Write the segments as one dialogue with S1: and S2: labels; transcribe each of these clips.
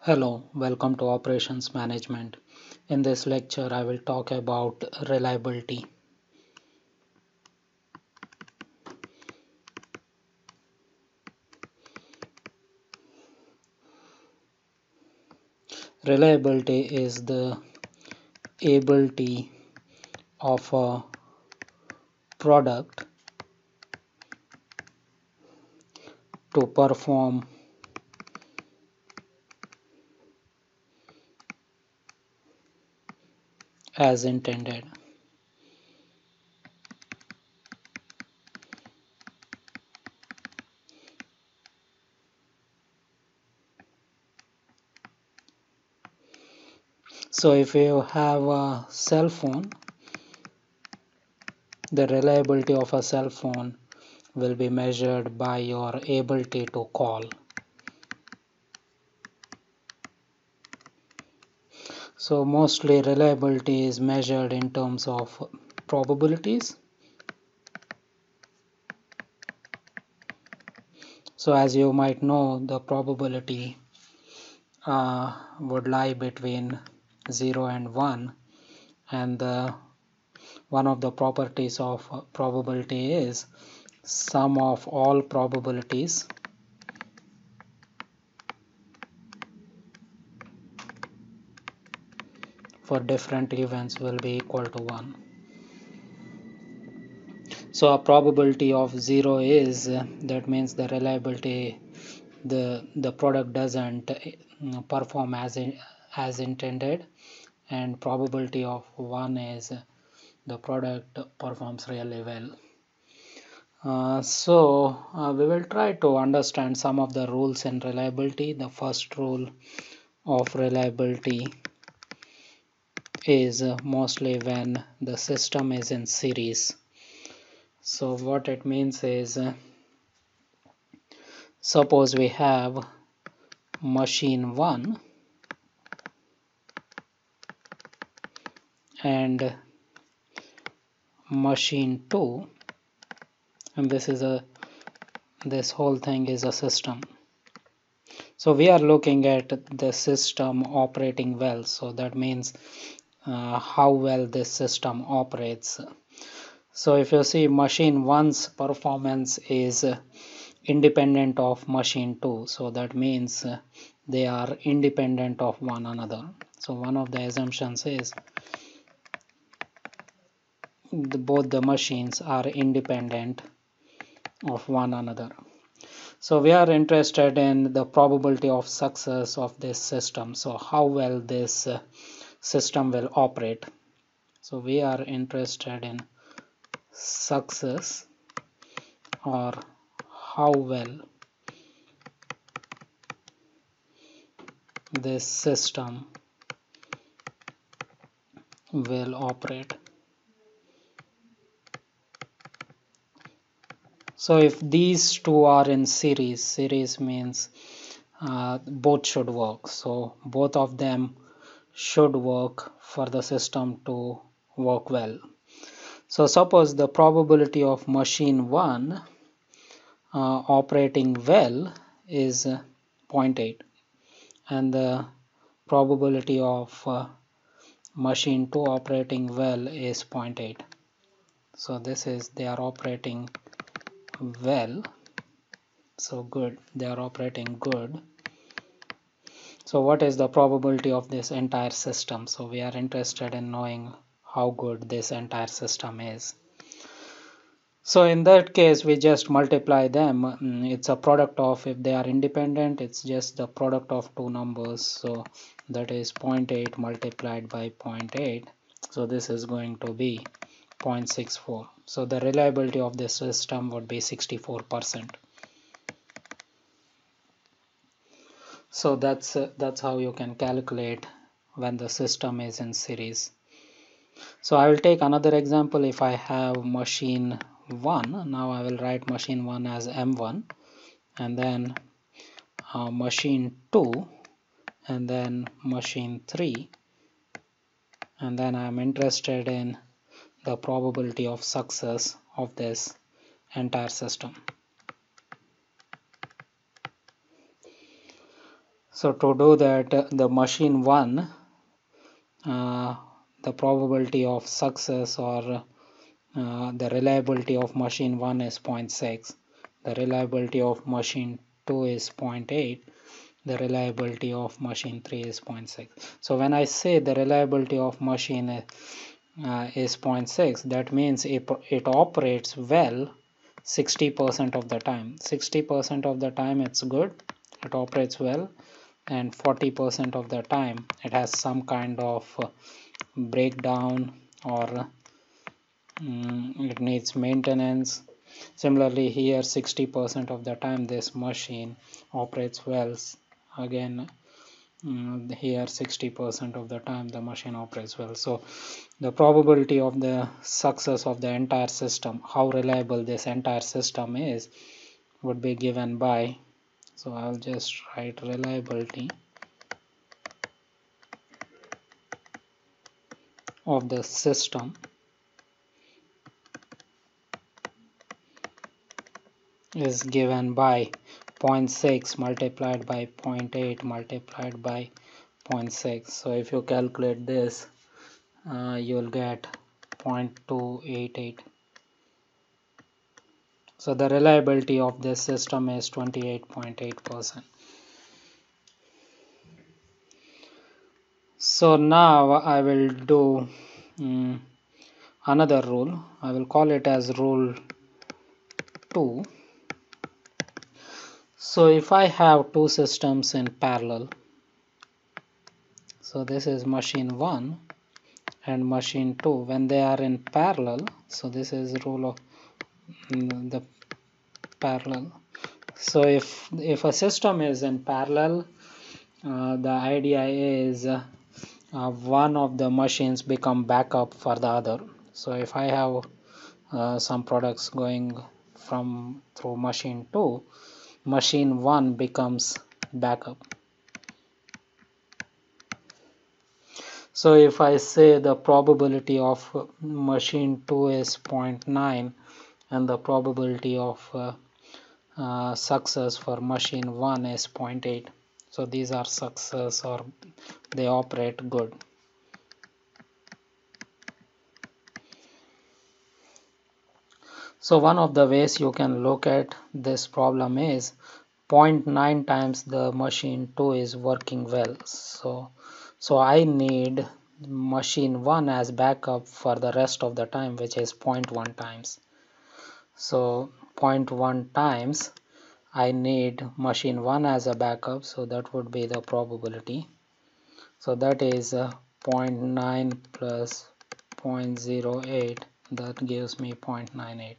S1: Hello, welcome to Operations Management. In this lecture, I will talk about reliability. Reliability is the ability of a product to perform as intended. So if you have a cell phone, the reliability of a cell phone will be measured by your ability to call. So mostly reliability is measured in terms of probabilities. So as you might know, the probability would lie between 0 and 1, and one of the properties of probability is sum of all probabilities for different events will be equal to 1. So a probability of 0 is that means the reliability, the product doesn't perform as intended, and probability of 1 is the product performs really well. We will try to understand some of the rules in reliability. The first rule of reliability is mostly when the system is in series. So what it means is, suppose we have machine 1 and machine 2, and this whole thing is a system. So we are looking at the system operating well. So that means how well this system operates. So if you see, machine 1's performance is independent of machine 2. So that means they are independent of one another. So one of the assumptions is both the machines are independent of one another. So we are interested in the probability of success of this system. So how well this system will operate. So we are interested in success, or how well this system will operate. So if these two are in series means both should work. So both of them should work for the system to work well. So suppose the probability of machine 1 operating well is 0.8, and the probability of machine 2 operating well is 0.8. So this is, they are operating well. So good, they are operating good. So what is the probability of this entire system? So we are interested in knowing how good this entire system is. So in that case, we just multiply them. It's a product of, if they are independent, it's just the product of two numbers. So that is 0.8 multiplied by 0.8. So this is going to be 0.64. So the reliability of this system would be 64%. So that's how you can calculate when the system is in series. So I will take another example. If I have machine 1, now I will write machine 1 as M1, and then machine 2, and then machine 3, and then I am interested in the probability of success of this entire system. So to do that, the machine 1, the probability of success or the reliability of machine 1 is 0.6, the reliability of machine 2 is 0.8, the reliability of machine 3 is 0.6. So when I say the reliability of machine is 0.6, that means it operates well 60% of the time. 60% of the time it's good, it operates well, and 40% of the time it has some kind of breakdown or it needs maintenance. Similarly here 60% of the time this machine operates well. Again here 60% of the time the machine operates well. So the probability of the success of the entire system, how reliable this entire system is, would be given by, so I'll just write reliability of the system is given by 0.6 multiplied by 0.8 multiplied by 0.6. So if you calculate this, you'll get 0.288. So the reliability of this system is 28.8%. So now I will do another rule. I will call it as rule 2. So if I have two systems in parallel, so this is machine 1 and machine 2, when they are in parallel, so this is rule of the parallel. So if a system is in parallel, the idea is one of the machines become backup for the other. So if I have some products going through machine 2, machine 1 becomes backup. So if I say the probability of machine 2 is 0.9 and the probability of success for machine 1 is 0.8, so these are success or they operate good. So one of the ways you can look at this problem is 0.9 times the machine 2 is working well. So I need machine 1 as backup for the rest of the time, which is 0.1 times. So 0.1 times I need machine 1 as a backup, so that would be the probability. So that is 0.9 plus 0.08, that gives me 0.98.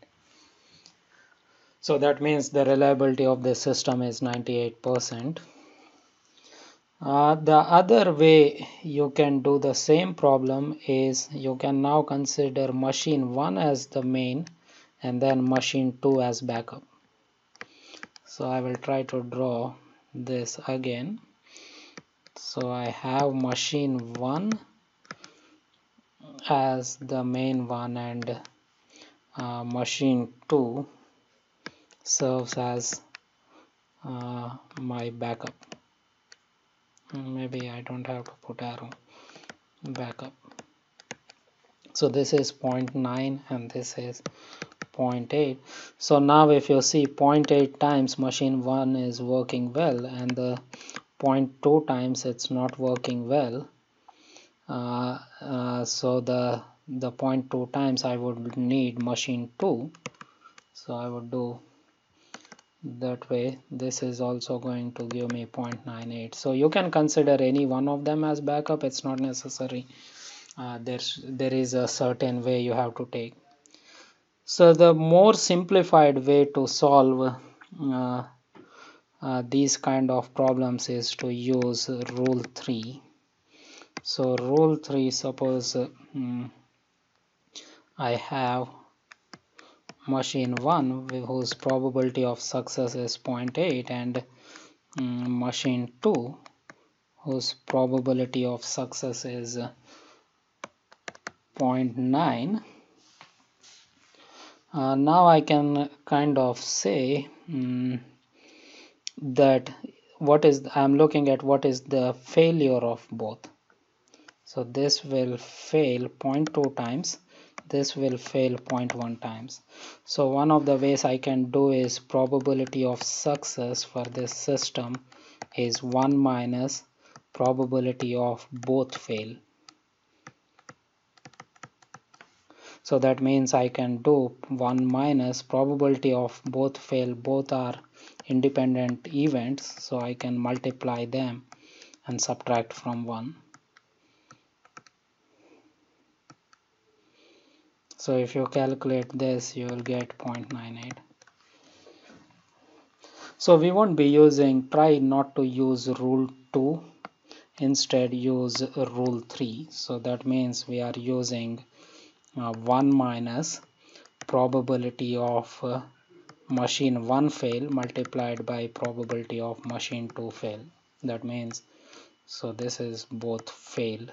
S1: So that means the reliability of the system is 98%. The other way you can do the same problem is you can now consider machine 1 as the main and then machine 2 as backup. So I will try to draw this again. So I have machine 1 as the main one and machine 2 serves as my backup. Maybe I don't have to put arrow, backup. So this is 0.9 and this is 0.8. So now if you see 0.8 times machine 1 is working well and the 0.2 times it's not working well, so the 0.2 times I would need machine 2, so I would do that way. This is also going to give me 0.98. So you can consider any one of them as backup, it's not necessary. There is a certain way you have to take. So the more simplified way to solve these kind of problems is to use rule 3. So rule 3, suppose I have machine 1 whose probability of success is 0.8 and machine 2 whose probability of success is 0.9. Now I can kind of say that I'm looking at what is the failure of both. So this will fail 0.2 times, this will fail 0.1 times. So one of the ways I can do is probability of success for this system is 1 minus probability of both fail. So that means I can do 1 minus probability of both fail. Both are independent events, so I can multiply them and subtract from 1. So if you calculate this, you will get 0.98. So we won't be try not to use rule 2, instead use rule 3. So that means we are using 1 minus probability of machine 1 fail multiplied by probability of machine 2 fail. That means, so this is both fail.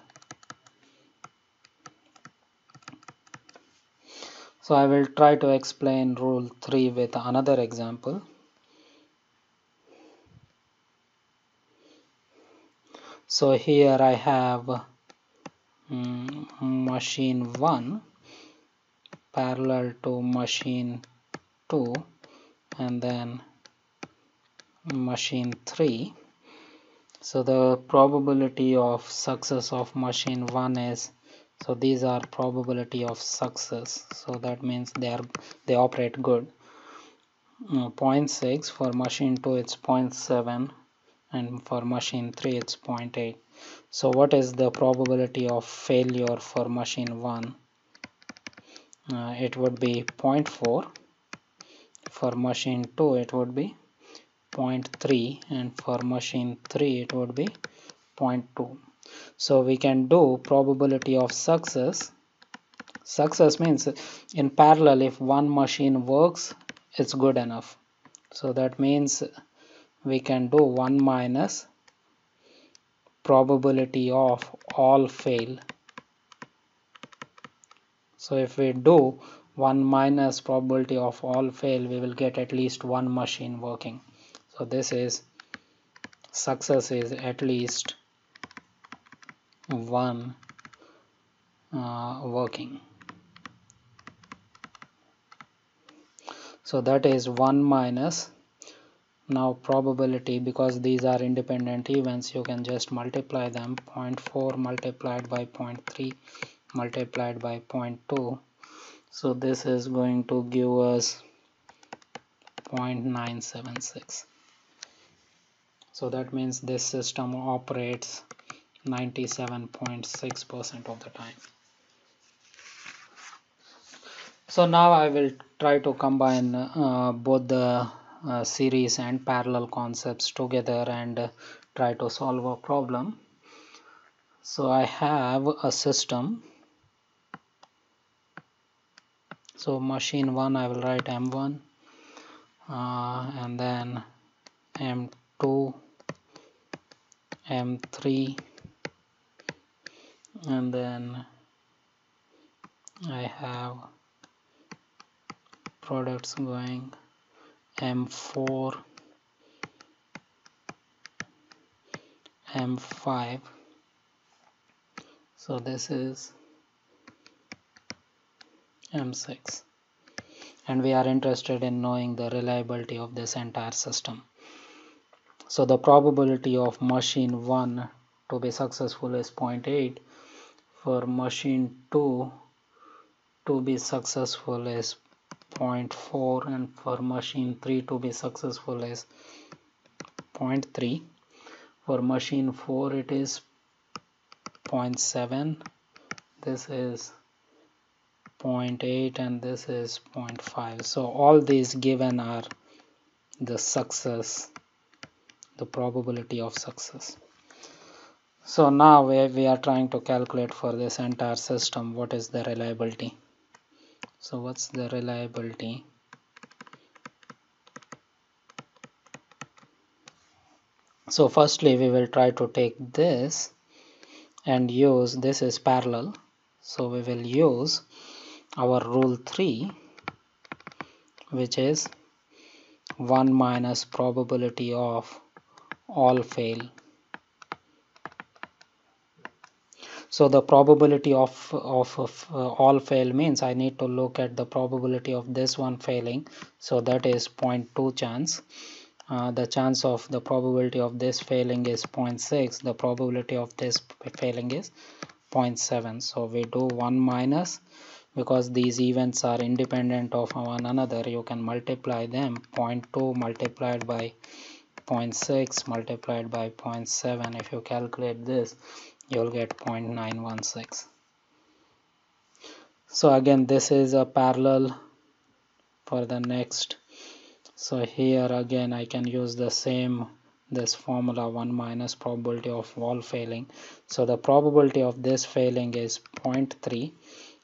S1: So I will try to explain rule 3 with another example. So here I have machine 1 parallel to machine 2 and then machine 3. So the probability of success of machine 1 is, so these are probability of success, so that means they operate good. 0.6 for machine 2, it's 0.7, and for machine 3 it's 0.8. So what is the probability of failure for machine 1? It would be 0.4. For machine 2 it would be 0.3, and for machine 3 it would be 0.2. So we can do probability of success. Success means in parallel, if one machine works, it's good enough. So that means we can do 1 minus probability of all fail. So if we do 1 minus probability of all fail, we will get at least one machine working. So this is success is at least one working. So that is 1 minus, now probability, because these are independent events, you can just multiply them. 0.4 multiplied by 0.3 multiplied by 0.2. So this is going to give us 0.976. So that means this system operates 97.6% of the time. So now I will try to combine both the series and parallel concepts together and try to solve a problem. So I have a system. So machine 1, I will write M1 and then M2, M3, and then I have products going M4, M5. So this is M6, and we are interested in knowing the reliability of this entire system. So the probability of machine 1 to be successful is 0.8. For machine 2 to be successful is 0.4, and for machine 3 to be successful is 0.3. For machine 4 it is 0.7, this is 0.8, and this is 0.5. So all these given are the success, the probability of success. So now we are trying to calculate for this entire system what is the reliability. So what's the reliability? So firstly we will try to take this and use, this is parallel, so we will use our rule 3, which is 1 minus probability of all fail. So the probability of all fail means I need to look at the probability of this one failing. So that is 0.2 chance. The chance of the probability of this failing is 0.6. The probability of this failing is 0.7. So we do 1 minus, because these events are independent of one another, you can multiply them. 0.2 multiplied by 0.6 multiplied by 0.7. If you calculate this, you'll get 0.916. So again, this is a parallel for the next. So here again I can use the same this formula, 1 minus probability of all failing. So the probability of this failing is 0.3,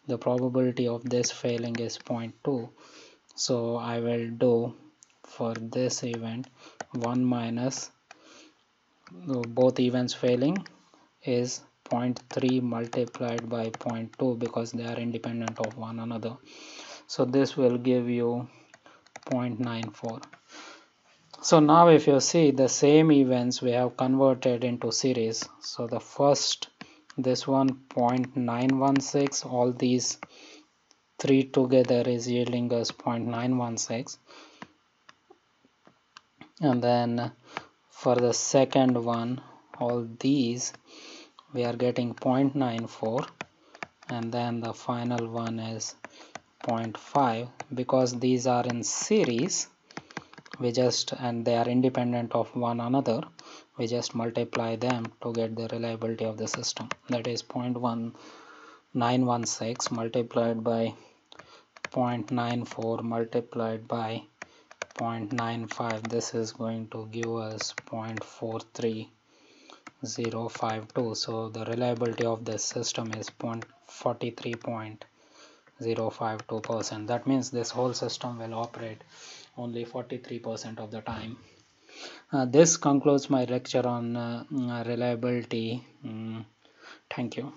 S1: the probability of this failing is 0.2. So I will do for this event 1 minus both events failing is 0.3 multiplied by 0.2, because they are independent of one another. So this will give you 0.94. So now if you see, the same events we have converted into series. So the first, this one 0.916, all these three together is yielding us 0.916. And then for the second one, all these we are getting 0.94, and then the final one is 0.5. Because these are in series, we just, and they are independent of one another, we just multiply them to get the reliability of the system. That is 0.1916 multiplied by 0.94 multiplied by 0.95. This is going to give us 0.43052. So the reliability of this system is 43.052%. That means this whole system will operate only 43% of the time. This concludes my lecture on reliability. Thank you.